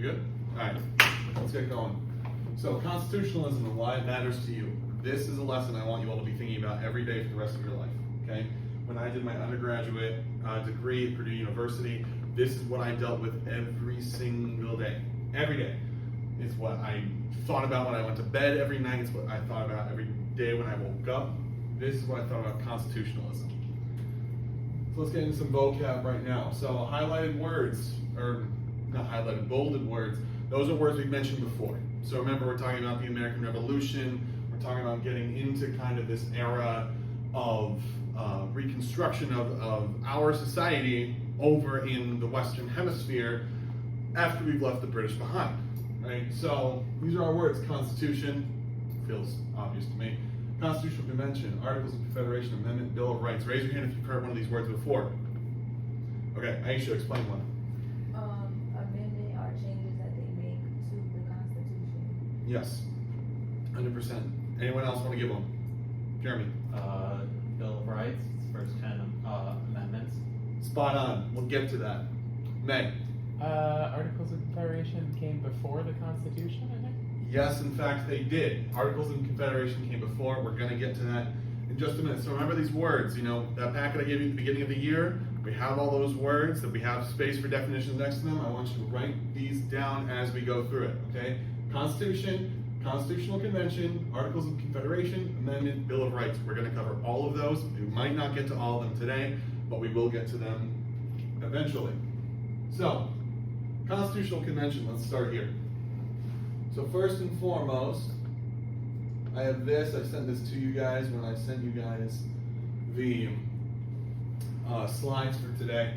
good? All right, let's get going. So constitutionalism and why it matters to you. This is a lesson I want you all to be thinking about every day for the rest of your life, okay? When I did my undergraduate degree at Purdue University, this is what I dealt with every single day. Every day. It's what I thought about when I went to bed every night. It's what I thought about every day when I woke up. This is what I thought about constitutionalism. So let's get into some vocab right now. So highlighted words, or not highlighted, bolded words, those are words we've mentioned before. So remember, we're talking about the American Revolution. We're talking about getting into kind of this era of reconstruction of our society over in the Western Hemisphere after we've left the British behind, right? So these are our words: Constitution, feels obvious to me. Constitutional Convention, Articles of Confederation, Amendment, Bill of Rights. Raise your hand if you've heard one of these words before. Okay, Aisha, explain one. Amendment or changes that they make to the Constitution. Yes, 100%. Anyone else want to give one? Jeremy. Bill of Rights, its first 10 amendments. Spot on. We'll get to that. Meg. Articles of Confederation came before the Constitution, I think? Yes, in fact, they did. Articles of Confederation came before. We're going to get to that in just a minute. So remember these words. You know, that packet I gave you at the beginning of the year, we have all those words that we have space for definitions next to them. I want you to write these down as we go through it, okay? Constitution, Constitutional Convention, Articles of Confederation, Amendment, Bill of Rights. We're going to cover all of those. We might not get to all of them today, but we will get to them eventually. So, Constitutional Convention, let's start here. So first and foremost, I have this. I sent this to you guys when I sent you guys the slides for today.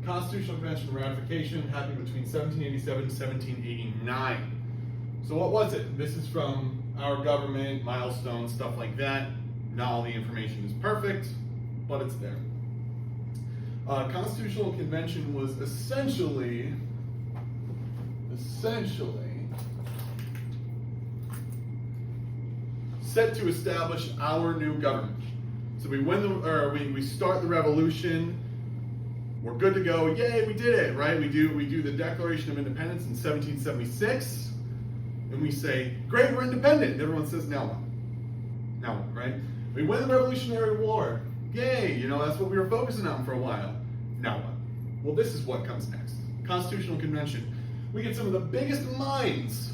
Constitutional Convention ratification happened between 1787 and 1789. So what was it? This is from our government, milestones, stuff like that. Not all the information is perfect, but it's there. Constitutional Convention was essentially set to establish our new government. So we start the revolution. We're good to go. Yay, we did it, right? We do the Declaration of Independence in 1776, and we say, great, we're independent. And everyone says, now what? Now what, right? We win the Revolutionary War. Yay, you know, that's what we were focusing on for a while. Now what? Well, this is what comes next. Constitutional Convention. We get some of the biggest minds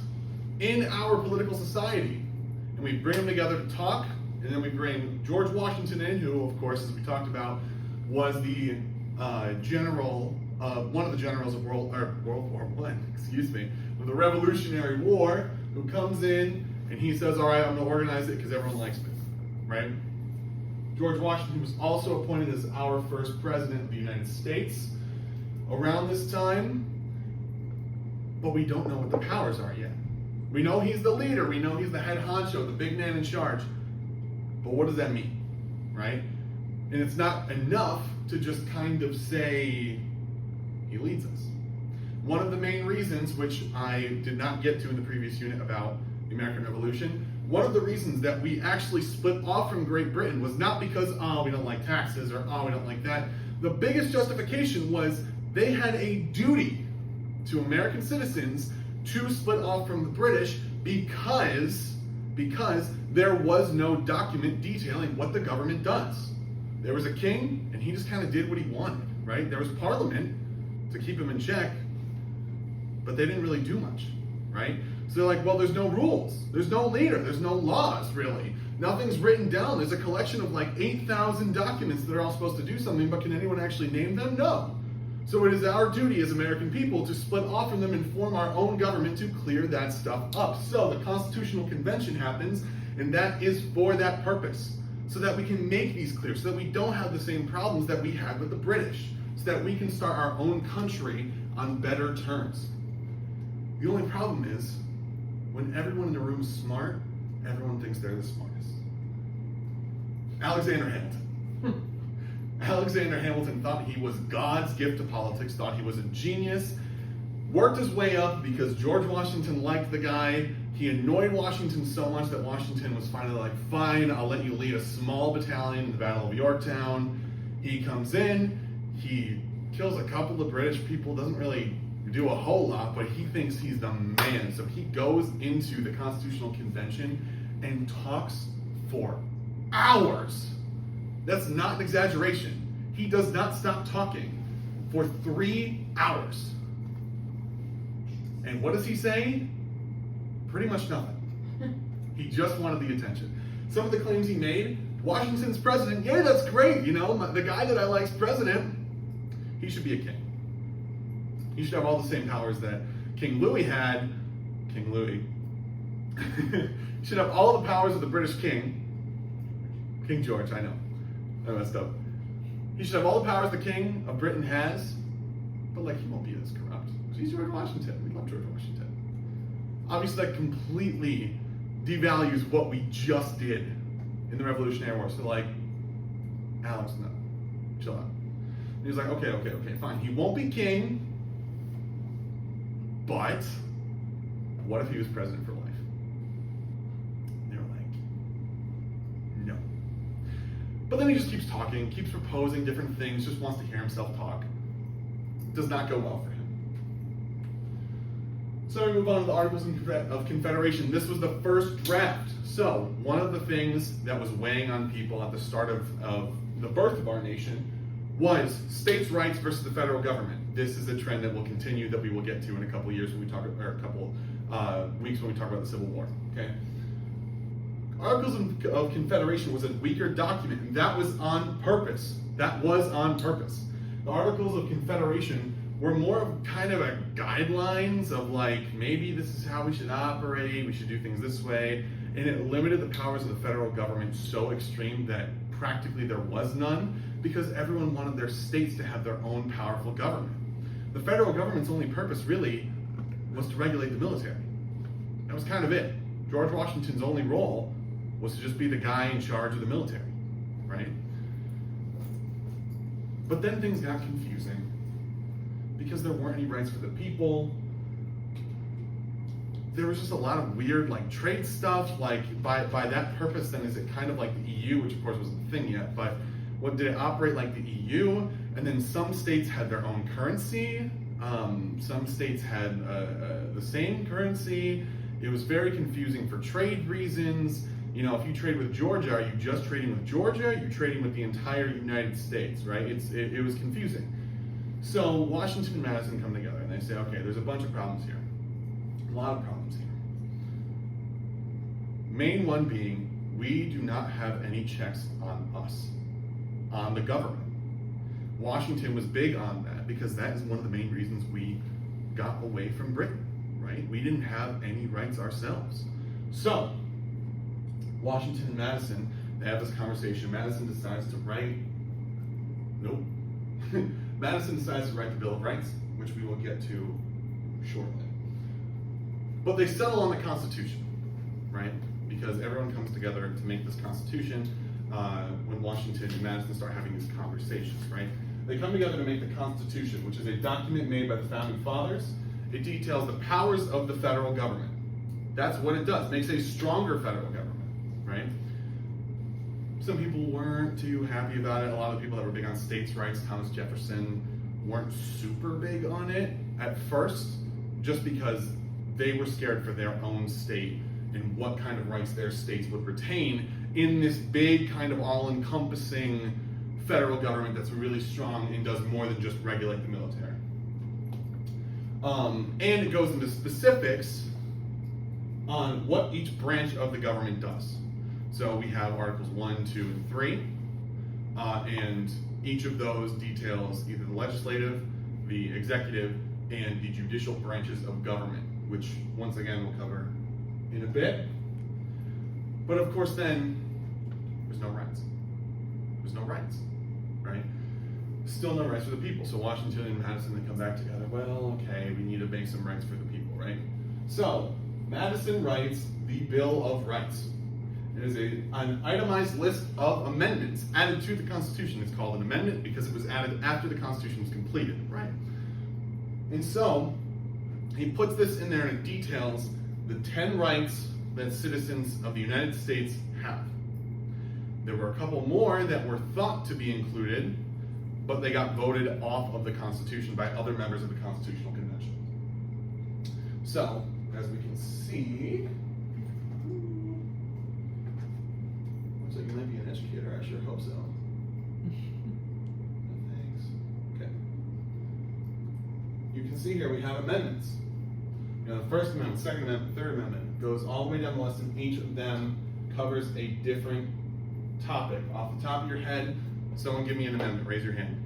in our political society, and we bring them together to talk, and then we bring George Washington in, who, of course, as we talked about, was the general, one of the generals of World War I, of the Revolutionary War, who comes in and he says, all right, I'm going to organize it because everyone likes me, right? George Washington was also appointed as our first president of the United States around this time, but we don't know what the powers are yet. We know he's the leader, we know he's the head honcho, the big man in charge, but what does that mean, right? And it's not enough to just kind of say he leads us. One of the main reasons, which I did not get to in the previous unit about the American Revolution, one of the reasons that we actually split off from Great Britain was not because, oh, we don't like taxes, or oh, we don't like that. The biggest justification was they had a duty to American citizens to split off from the British because there was no document detailing what the government does. There was a king, and he just kind of did what he wanted, right? There was Parliament to keep him in check, but they didn't really do much, right? So they're like, well, there's no rules. There's no leader. There's no laws, really. Nothing's written down. There's a collection of like 8,000 documents that are all supposed to do something, but can anyone actually name them? No. So it is our duty as American people to split off from them and form our own government to clear that stuff up. So the Constitutional Convention happens, and that is for that purpose, so that we can make these clear, so that we don't have the same problems that we had with the British, so that we can start our own country on better terms. The only problem is, when everyone in the room is smart, everyone thinks they're the smartest. Alexander Hamilton. Alexander Hamilton thought he was God's gift to politics, thought he was a genius, worked his way up because George Washington liked the guy. He annoyed Washington so much that Washington was finally like, fine, I'll let you lead a small battalion in the Battle of Yorktown. He comes in, he kills a couple of British people, doesn't really do a whole lot, but he thinks he's the man. So he goes into the Constitutional Convention and talks for hours. That's not an exaggeration. He does not stop talking for 3 hours. And what does he say? Pretty much nothing. He just wanted the attention. Some of the claims he made, Washington's president, yeah, that's great, you know, the guy that I like's president, he should be a king. He should have all the same powers that King Louis had. King Louis. He should have all the powers of the British king. King George, I know. I messed up. He should have all the powers the king of Britain has, but like he won't be as corrupt. He's George Washington. We love George Washington. Obviously, that completely devalues what we just did in the Revolutionary War. So like, Alex, no, chill out. And he's like, okay, fine. He won't be king, but what if he was president for life? And they were like, no. But then he just keeps talking, keeps proposing different things, just wants to hear himself talk. Does not go well for him. So we move on to the Articles of Confederation. This was the first draft. So one of the things that was weighing on people at the start of the birth of our nation was states' rights versus the federal government. This is a trend that will continue, that we will get to in a couple years when we talk, or a couple weeks when we talk about the Civil War. Okay. Articles of Confederation was a weaker document, and that was on purpose. That was on purpose. The Articles of Confederation were more of kind of a guidelines of like, maybe this is how we should operate, we should do things this way, and it limited the powers of the federal government so extreme that practically there was none, because everyone wanted their states to have their own powerful government. The federal government's only purpose really was to regulate the military. That was kind of it. George Washington's only role was to just be the guy in charge of the military, right? But then things got confusing because there weren't any rights for the people. There was just a lot of weird like trade stuff. Like by that purpose, then is it kind of like the EU, which of course wasn't a thing yet, but what did it operate like the EU? And then some states had their own currency. Some states had the same currency. It was very confusing for trade reasons. You know, if you trade with Georgia, are you just trading with Georgia? You're trading with the entire United States, right? It was confusing. So Washington and Madison come together and they say, okay, there's a bunch of problems here. A lot of problems here. Main one being, we do not have any checks on us, on the government. Washington was big on that because that is one of the main reasons we got away from Britain, right? We didn't have any rights ourselves. So, Washington and Madison, they have this conversation. Madison decides to write, Madison decides to write the Bill of Rights, which we will get to shortly. But they settle on the Constitution, right? Because everyone comes together to make this Constitution when Washington and Madison start having these conversations, right? They come together to make the Constitution, which is a document made by the Founding Fathers. It details the powers of the federal government. That's what it does. It makes a stronger federal government, right? Some people weren't too happy about it. A lot of people that were big on states' rights, Thomas Jefferson, weren't super big on it at first, just because they were scared for their own state and what kind of rights their states would retain in this big kind of all-encompassing federal government that's really strong and does more than just regulate the military. And it goes into specifics on what each branch of the government does. So we have Articles 1, 2, and 3, and each of those details either the legislative, the executive, and the judicial branches of government, which once again we'll cover in a bit. But of course then, there's no rights. There's no rights, right? Still no rights for the people. So Washington and Madison, they come back together. Well, okay, we need to make some rights for the people, right? So Madison writes the Bill of Rights. It is an itemized list of amendments added to the Constitution. It's called an amendment because it was added after the Constitution was completed, right? And so he puts this in there and it details the 10 rights that citizens of the United States have. There were a couple more that were thought to be included, but they got voted off of the Constitution by other members of the Constitutional Convention. So, as we can see, looks like you might be an educator. I sure hope so. Thanks. Okay. You can see here we have amendments. You know, the First Amendment, Second Amendment, Third Amendment goes all the way down the list, and each of them covers a different topic. Off the top of your head, someone give me an amendment. Raise your hand.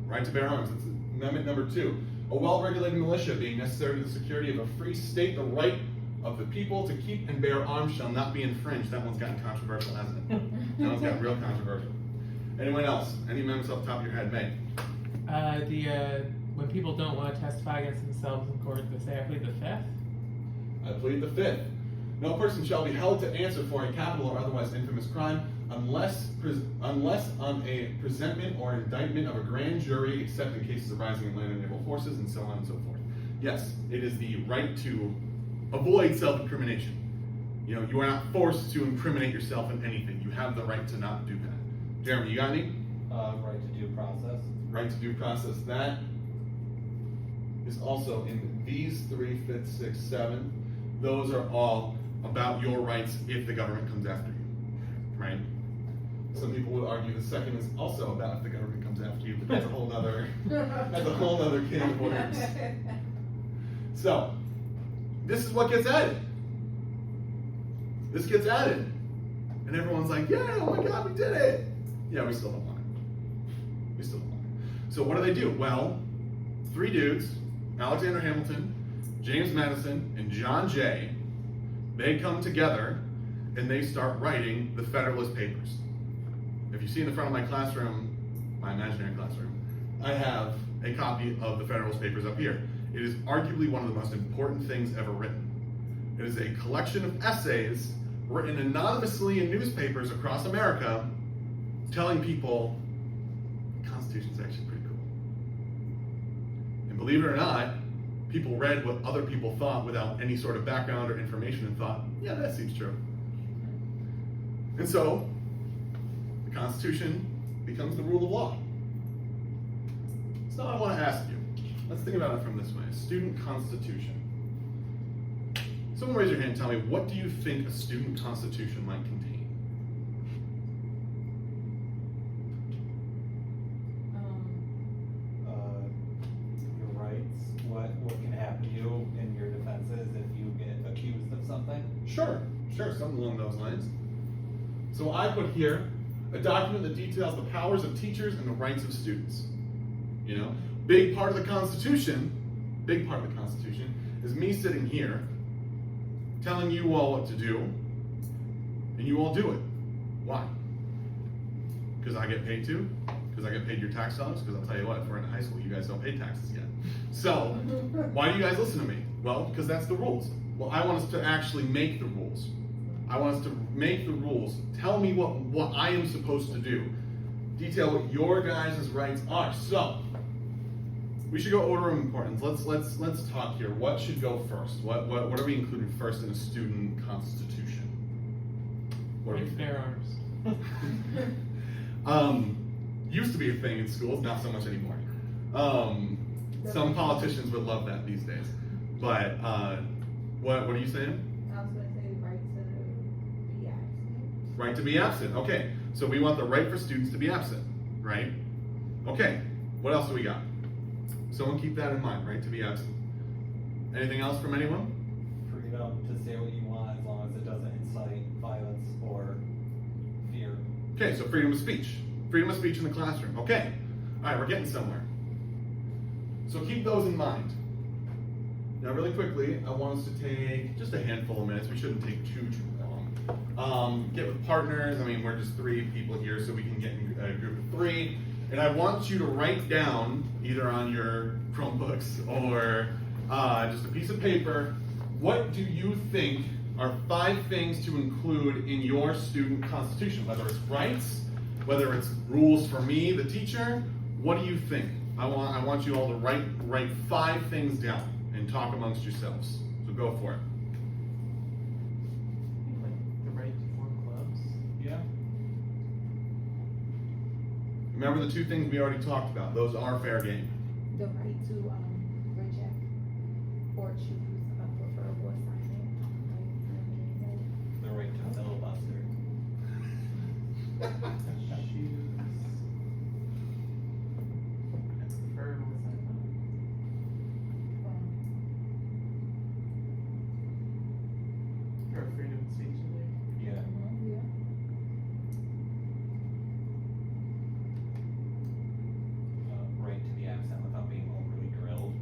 Right to bear arms. That's amendment number 2. A well-regulated militia being necessary to the security of a free state, the right of the people to keep and bear arms shall not be infringed. That one's gotten controversial, hasn't it? That one's gotten real controversial. Anyone else? Any amendments off the top of your head? May? When people don't want to testify against themselves in court, they say, I plead the 5th. I plead the 5th. No person shall be held to answer for a capital or otherwise infamous crime unless on a presentment or indictment of a grand jury, except in cases arising in land and naval forces, and so on and so forth. Yes, it is the right to avoid self-incrimination. You know, you are not forced to incriminate yourself in anything. You have the right to not do that. Jeremy, you got any? Right to due process. Right to due process. That is also in these 3, 5, 6, 7. Those are all about your rights if the government comes after you, right? Some people would argue the second is also about if the government comes after you, but that's a whole nother can of worms. So, this is what gets added. This gets added. And everyone's like, yeah, oh my God, we did it. Yeah, we still don't want it. We still don't want it. So what do? Well, 3 dudes, Alexander Hamilton, James Madison, and John Jay, they come together and they start writing the Federalist Papers. If you see in the front of my classroom, my imaginary classroom, I have a copy of the Federalist Papers up here. It is arguably one of the most important things ever written. It is a collection of essays written anonymously in newspapers across America telling people the Constitution is actually pretty cool. And believe it or not, people read what other people thought without any sort of background or information and thought, yeah, that seems true. And so, the Constitution becomes the rule of law. So I want to ask you, let's think about it from this way. A student constitution. Someone raise your hand and tell me, what do you think a student constitution might contain? Your rights, what can happen to you in your defenses if you get accused of something? Sure, something along those lines. So I put here a document that details the powers of teachers and the rights of students. You know, big part of the Constitution is me sitting here telling you all what to do, and you all do it. Why? Because I get paid to? Because I get paid your tax dollars? Because I'll tell you what, if we're in high school, you guys don't pay taxes yet. So, why do you guys listen to me? Well, because that's the rules. Well, I want us to actually make the rules. I want us to make the rules. Tell me what I am supposed to do. Detail what your guys' rights are. So, we should go order of importance. Let's talk here. What should go first? What are we including first in a student constitution? What Right to bear arms. Used to be a thing in schools, not so much anymore. Some politicians would love that these days. But what are you saying? I was going to say right to be absent. Right to be absent. Okay, so we want the right for students to be absent, right? Okay, what else do we got? Someone keep that in mind, right to be absent. Anything else from anyone? Freedom to say what you want as long as it doesn't incite violence or fear. Okay, so freedom of speech. Freedom of speech in the classroom. Okay, all right, we're getting somewhere. So keep those in mind. Now, really quickly, I want us to take just a handful of minutes. We shouldn't take too long. Get with partners. I mean, we're just 3 people here, so we can get in a group of 3. And I want you to write down, either on your Chromebooks or just a piece of paper, what do you think are 5 things to include in your student constitution? Whether it's rights, whether it's rules for me, the teacher, what do you think? I want you all to write 5 things down and talk amongst yourselves. So go for it. Like the right to form clubs. Yeah. Remember the 2 things we already talked about. Those are fair game. The right to reject. choose a preferable assignment? The right to filibuster. Choose. That's preferable assignment. Or freedom of speech in there. Yeah. Yeah. Right to be absent without being overly grilled.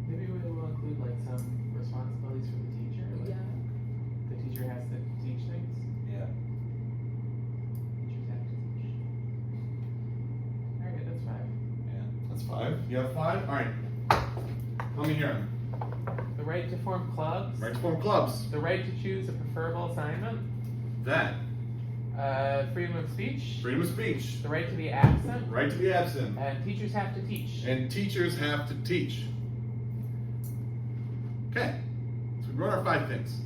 Maybe we'll include like some responsibilities for the teacher. Like Yeah. the teacher has to teach things. Yeah. Teachers have to teach. Alright, that's 5. Yeah. That's 5. You have 5? All right. Let me hear 'em. The right to form clubs. Right to form clubs. The right to choose a preferable assignment. That. Freedom of speech. Freedom of speech. The right to be absent. Right to be absent. And teachers have to teach. And teachers have to teach. Okay. So we wrote our 5 things.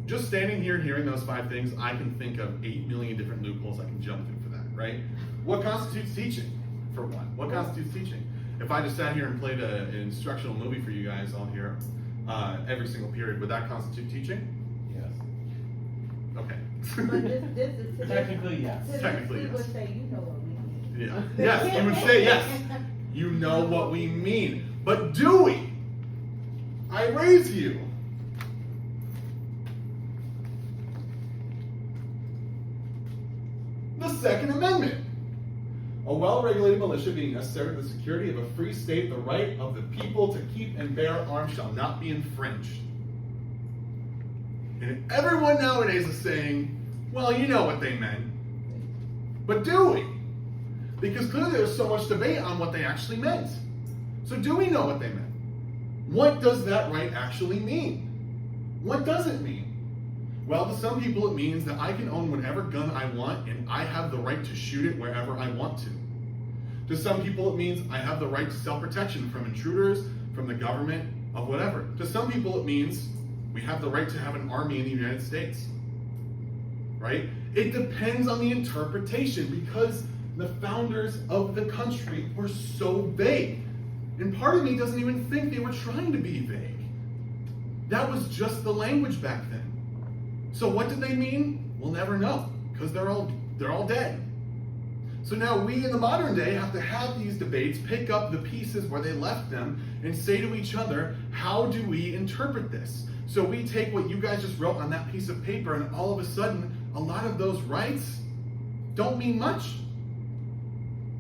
Just standing here hearing those 5 things, I can think of 8 million different loopholes I can jump through for that, right? What constitutes teaching, for one? What constitutes teaching? If I just sat here and played an instructional movie for you guys all here, every single period, would that constitute teaching? Yes. Okay. But this is to Technically, yes. this, Technically, we yes. would say, you know what we mean. Yeah. Yes, you would say yes. You know what we mean. But do we? I raise you. The Second Amendment. A well-regulated militia being necessary to the security of a free state, the right of the people to keep and bear arms shall not be infringed. And everyone nowadays is saying, well, you know what they meant. But do we? Because clearly there's so much debate on what they actually meant. So do we know what they meant? What does that right actually mean? What does it mean? Well, to some people it means that I can own whatever gun I want and I have the right to shoot it wherever I want to. To some people it means I have the right to self-protection from intruders, from the government, of whatever. To some people it means we have the right to have an army in the United States. Right? It depends on the interpretation because the founders of the country were so vague. And part of me doesn't even think they were trying to be vague. That was just the language back then. So what did they mean? We'll never know, because they're all dead. So now we in the modern day have to have these debates, pick up the pieces where they left them, and say to each other, how do we interpret this? So we take what you guys just wrote on that piece of paper, and all of a sudden, a lot of those rights don't mean much.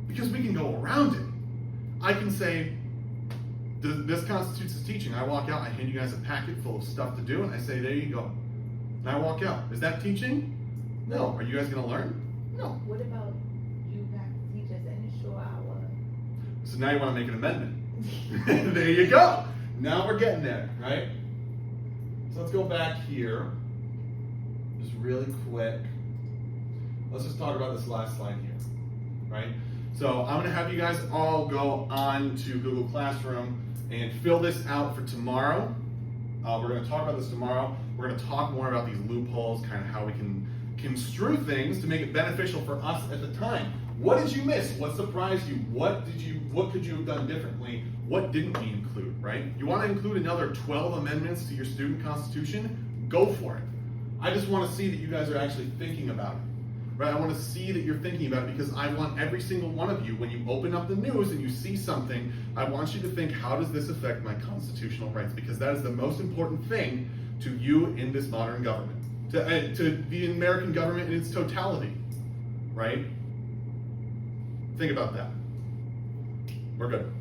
Because we can go around it. I can say, this constitutes as teaching. I walk out, I hand you guys a packet full of stuff to do, and I say, there you go. And I walk out. Is that teaching? No. Are you guys going to learn? No. What about you have to teach us and show our... So now you want to make an amendment. There you go. Now we're getting there, right? So let's go back here. Just really quick. Let's just talk about this last slide here, right? So I'm going to have you guys all go on to Google Classroom and fill this out for tomorrow. We're going to talk about this tomorrow. We're going to talk more about these loopholes, kind of how we can construe things to make it beneficial for us at the time. What did you miss? What surprised you? What could you have done differently? What didn't we include, right? You want to include another 12 amendments to your student constitution? Go for it. I just want to see that you guys are actually thinking about it. Right? I want to see that you're thinking about it because I want every single one of you, when you open up the news and you see something, I want you to think, how does this affect my constitutional rights? Because that is the most important thing to you in this modern government, to the American government in its totality, right? Think about that. We're good.